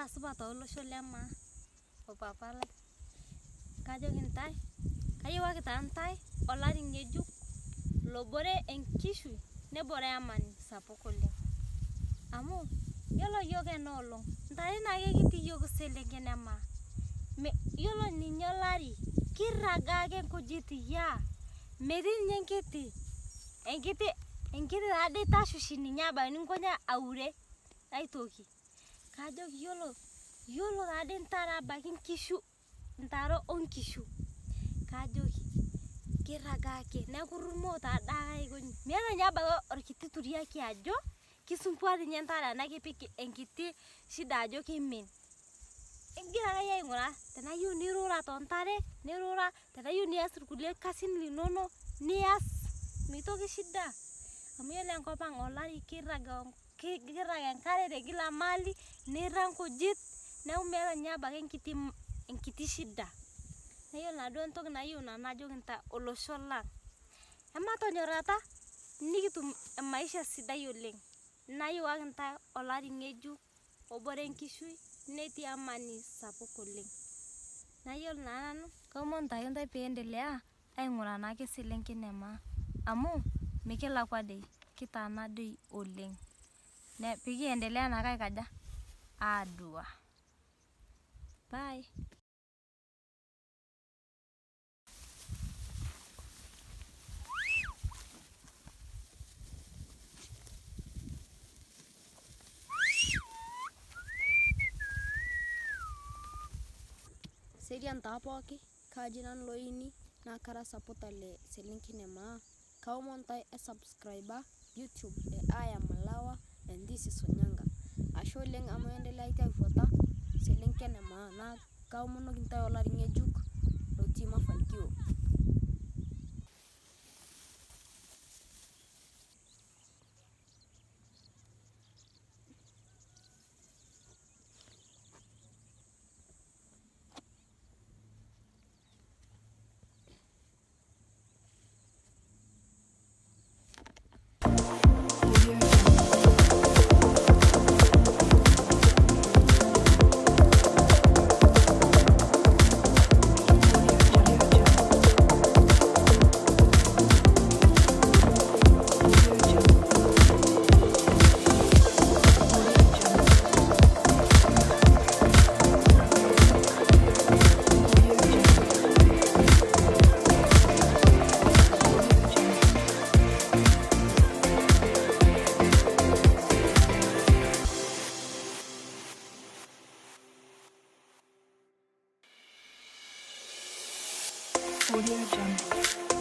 Paa supat olosho lemaa opapa lai kajoki ntae kayiewaki taa ntae olari ng'ejuk lobore enkishui nebore amani sapuk oleng amu yiolo yiok enoolong ntare naake kitii yiok iselenken emaa yiolo ninye olari kirraga ake nkujit yaa metii ninye enkiti taadii tashushi ninye abaiki ninkonya aure aitoki kajoki yiolo taadii ntare abaiki ntare onkishu kajoki kirraga ake nekurrumoo taadake aikonyi meeta ninye abaiki orkiti turiaki ajo kisumbua ninye ntare enaa kipik enkiti shida ajo kimin igira akeyie aing'uraa tenayieu nirura tontare nirura tenayieu nias irkulie kasin linonok nias mitoki shida amu yiolo enkop ang olari kirrag enkare te kila mahali nirra nkujit neeku meeta ninye abaiki enkiti shida neyiolo naaduo entoki nayieu nanu najoki ntae olosho lang ematonyorrata nikitum maisha sidai oleng nayiewaki ntae olari ng'ejuk obore enkishui netii amani sapuk oleng nayiolo naa nanu kaomon ake ntae piendelea aing'uraa naake iselenken emaa amu mikilakua dei kitaana dei oleng pikiendelea naake aikaja adua bye. Serian taa pooki kaji nanu Loini naa kara supporter le selenken emaa kaomon ntae subscriber YouTube Aya Malawa and this is Onyanga ashe oleng amu iendeleaita aifuata selenken emaa naa kaomonoki ntae olari ng'ejuk lotii mafanikio. Audio Jungle.